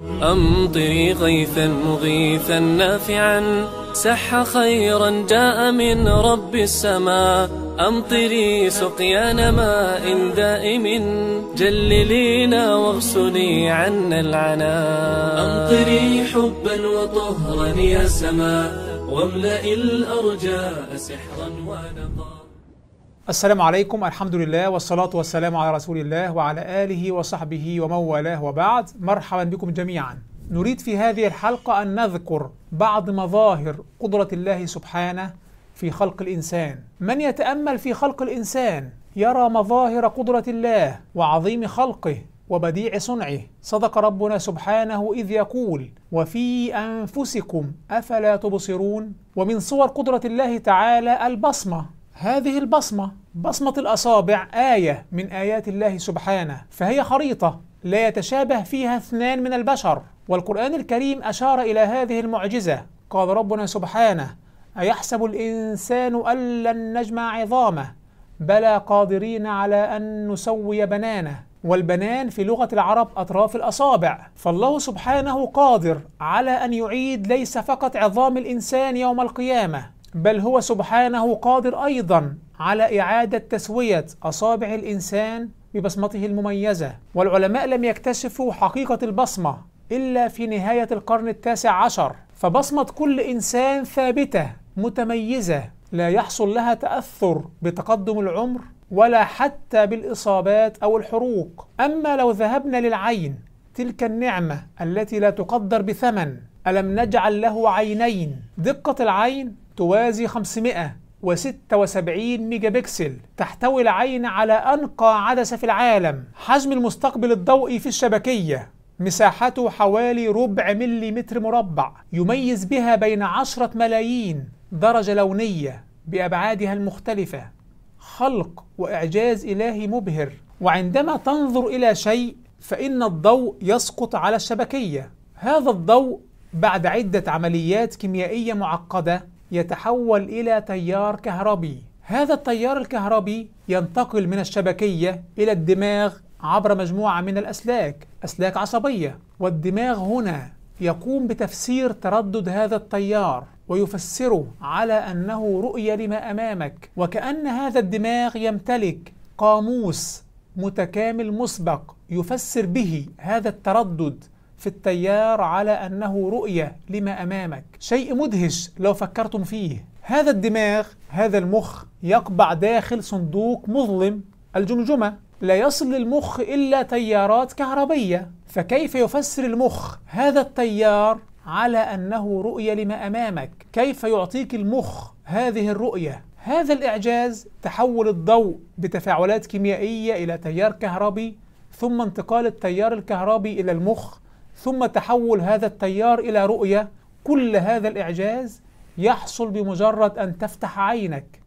أمطري غيثا مغيثا نافعا سح خيرا جاء من رب السماء. أمطري سقيان ماء دائم جللينا واغسلي عنا العناء. أمطري حبا وطهرا يا سماء واملئ الأرجاء سحرا ونقاء. السلام عليكم، الحمد لله والصلاة والسلام على رسول الله وعلى آله وصحبه ومن والاه، وبعد. مرحبا بكم جميعا. نريد في هذه الحلقة أن نذكر بعض مظاهر قدرة الله سبحانه في خلق الإنسان. من يتأمل في خلق الإنسان يرى مظاهر قدرة الله وعظيم خلقه وبديع صنعه. صدق ربنا سبحانه إذ يقول: وفي أنفسكم أفلا تبصرون. ومن صور قدرة الله تعالى البصمة. هذه البصمة، بصمة الأصابع، آية من آيات الله سبحانه، فهي خريطة لا يتشابه فيها اثنان من البشر. والقرآن الكريم أشار إلى هذه المعجزة. قال ربنا سبحانه: أيحسب الإنسان أن لن نجمع عظامه بلى قادرين على أن نسوي بنانه. والبنان في لغة العرب أطراف الأصابع. فالله سبحانه قادر على أن يعيد ليس فقط عظام الإنسان يوم القيامة، بل هو سبحانه قادر أيضا على إعادة تسوية أصابع الإنسان ببصمته المميزة. والعلماء لم يكتشفوا حقيقة البصمة إلا في نهاية القرن ال19. فبصمة كل إنسان ثابتة متميزة، لا يحصل لها تأثر بتقدم العمر ولا حتى بالإصابات أو الحروق. أما لو ذهبنا للعين، تلك النعمة التي لا تقدر بثمن، ألم نجعل له عينين؟ دقة العين توازي 576 ميجا بكسل. تحتوي العين على أنقى عدسة في العالم. حجم المستقبل الضوئي في الشبكية مساحته حوالي ربع مليمتر مربع، يميز بها بين 10 ملايين درجة لونية بأبعادها المختلفة. خلق وإعجاز إلهي مبهر. وعندما تنظر إلى شيء فإن الضوء يسقط على الشبكية. هذا الضوء بعد عدة عمليات كيميائية معقدة يتحول إلى تيار كهربي. هذا التيار الكهربي ينتقل من الشبكية إلى الدماغ عبر مجموعة من الأسلاك، أسلاك عصبية. والدماغ هنا يقوم بتفسير تردد هذا التيار ويفسره على أنه رؤية لما أمامك، وكأن هذا الدماغ يمتلك قاموس متكامل مسبق يفسر به هذا التردد في التيار على أنه رؤية لما أمامك. شيء مدهش لو فكرتم فيه. هذا الدماغ، هذا المخ، يقبع داخل صندوق مظلم، الجمجمة. لا يصل للمخ إلا تيارات كهربية. فكيف يفسر المخ هذا التيار على أنه رؤية لما أمامك؟ كيف يعطيك المخ هذه الرؤية؟ هذا الإعجاز، تحول الضوء بتفاعلات كيميائية إلى تيار كهربي، ثم انتقال التيار الكهربي إلى المخ، ثم تحول هذا التيار إلى رؤية. كل هذا الإعجاز يحصل بمجرد أن تفتح عينك.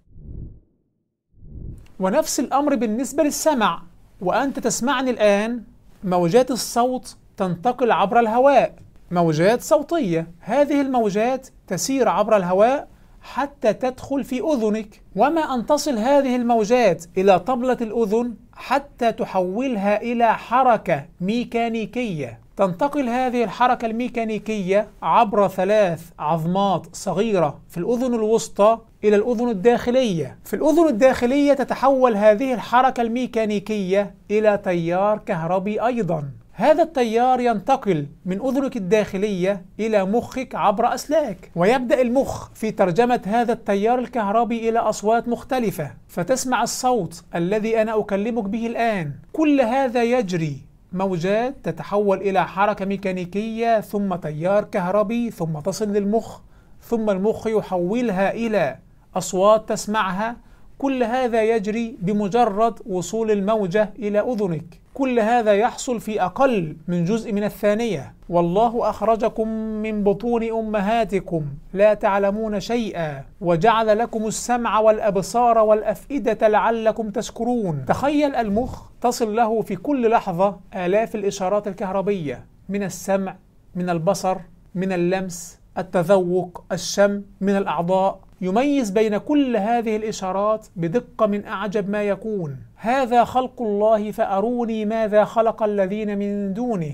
ونفس الأمر بالنسبة للسمع. وأنت تسمعني الآن، موجات الصوت تنتقل عبر الهواء، موجات صوتية. هذه الموجات تسير عبر الهواء حتى تدخل في أذنك، وما أن تصل هذه الموجات إلى طبلة الأذن حتى تحولها إلى حركة ميكانيكية. تنتقل هذه الحركة الميكانيكية عبر 3 عظمات صغيرة في الأذن الوسطى إلى الأذن الداخلية. في الأذن الداخلية تتحول هذه الحركة الميكانيكية إلى تيار كهربي أيضا. هذا التيار ينتقل من أذنك الداخلية إلى مخك عبر أسلاك، ويبدأ المخ في ترجمة هذا التيار الكهربي إلى أصوات مختلفة، فتسمع الصوت الذي أنا أكلمك به الآن. كل هذا يجري موجات تتحول إلى حركة ميكانيكية، ثم تيار كهربي، ثم تصل للمخ، ثم المخ يحولها إلى أصوات تسمعها. كل هذا يجري بمجرد وصول الموجة إلى أذنك. كل هذا يحصل في أقل من جزء من الثانية. والله أخرجكم من بطون أمهاتكم لا تعلمون شيئا وجعل لكم السمع والأبصار والأفئدة لعلكم تشكرون. تخيل المخ تصل له في كل لحظة آلاف الإشارات الكهربية، من السمع، من البصر، من اللمس، التذوق، الشم، من الأعضاء. يميز بين كل هذه الإشارات بدقة من أعجب ما يكون. هذا خلق الله فأروني ماذا خلق الذين من دونه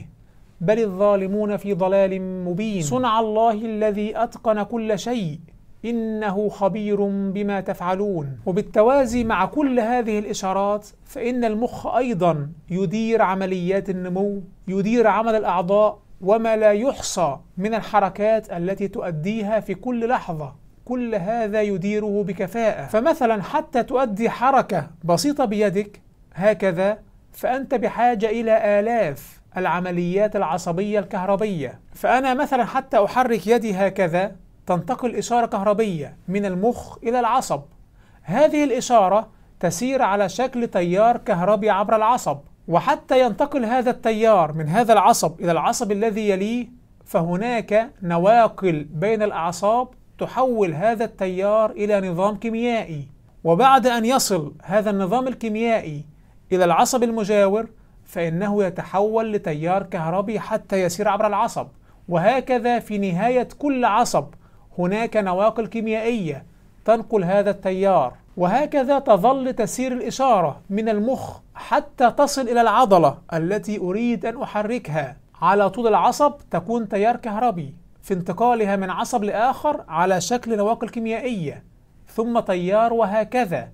بل الظالمون في ضلال مبين. صنع الله الذي أتقن كل شيء إنه خبير بما تفعلون. وبالتوازي مع كل هذه الإشارات فإن المخ أيضا يدير عمليات النمو، يدير عمل الأعضاء وما لا يحصى من الحركات التي تؤديها في كل لحظة، كل هذا يديره بكفاءة. فمثلا حتى تؤدي حركة بسيطة بيدك هكذا فأنت بحاجة إلى آلاف العمليات العصبية الكهربية. فأنا مثلا حتى أحرك يدي هكذا تنتقل إشارة كهربية من المخ إلى العصب، هذه الإشارة تسير على شكل تيار كهربي عبر العصب، وحتى ينتقل هذا التيار من هذا العصب إلى العصب الذي يليه فهناك نواقل بين الأعصاب تحول هذا التيار إلى نظام كيميائي، وبعد أن يصل هذا النظام الكيميائي إلى العصب المجاور فإنه يتحول لتيار كهربي حتى يسير عبر العصب. وهكذا في نهاية كل عصب هناك نواقل كيميائية تنقل هذا التيار، وهكذا تظل تسير الإشارة من المخ حتى تصل إلى العضلة التي أريد أن أحركها. على طول العصب تكون تيار كهربي في انتقالها من عصب لآخر على شكل نواقل كيميائية ثم تيار، وهكذا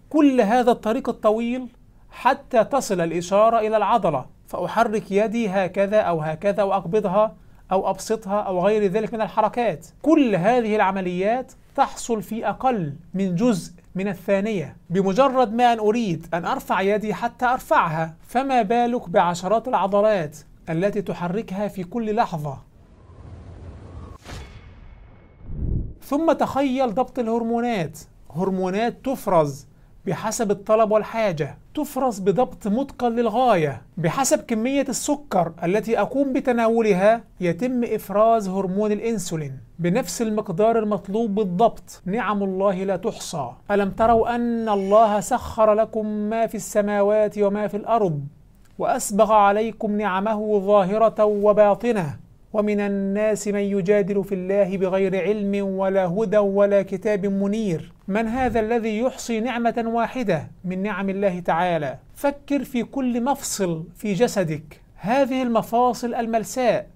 كل هذا الطريق الطويل حتى تصل الإشارة إلى العضلة، فأحرك يدي هكذا أو هكذا أو أقبضها أو أبسطها أو غير ذلك من الحركات. كل هذه العمليات تحصل في أقل من جزء من الثانية. بمجرد ما أن أريد أن أرفع يدي حتى أرفعها، فما بالك بعشرات العضلات التي تحركها في كل لحظة. ثم تخيل ضبط الهرمونات، هرمونات تفرز بحسب الطلب والحاجة، تفرز بضبط متقن للغاية. بحسب كمية السكر التي أقوم بتناولها يتم إفراز هرمون الإنسولين بنفس المقدار المطلوب بالضبط. نعم الله لا تحصى. ألم تروا أن الله سخر لكم ما في السماوات وما في الأرض وأسبغ عليكم نعمه ظاهرة وباطنة ومن الناس من يجادل في الله بغير علم ولا هدى ولا كتاب منير. من هذا الذي يحصي نعمة واحدة من نعم الله تعالى؟ فكر في كل مفصل في جسدك، هذه المفاصل الملساء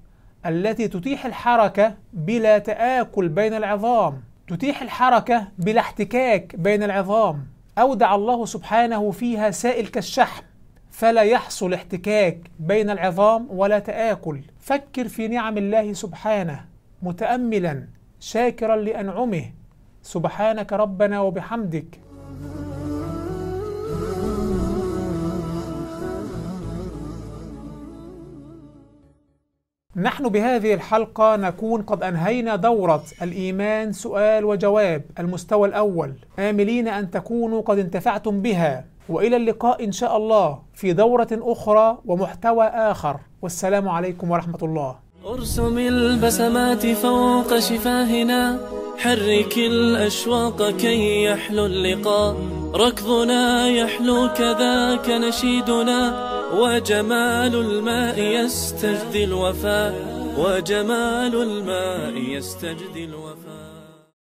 التي تتيح الحركة بلا تآكل بين العظام، تتيح الحركة بلا احتكاك بين العظام، أودع الله سبحانه فيها سائل كالشحم فلا يحصل احتكاك بين العظام ولا تآكل. فكر في نعم الله سبحانه متأملا شاكرا لأنعمه. سبحانك ربنا وبحمدك. نحن بهذه الحلقة نكون قد أنهينا دورة الإيمان سؤال وجواب المستوى الأول، آملين أن تكونوا قد انتفعتم بها، وإلى اللقاء إن شاء الله في دورة أخرى ومحتوى آخر، والسلام عليكم ورحمة الله. ارسم البسمات فوق شفاهنا، حرك الأشواق كي يحلو اللقاء، ركضنا يحلو كذاك نشيدنا، وجمال الماء يستجدي الوفاء، وجمال الماء يستجدي الوفاء.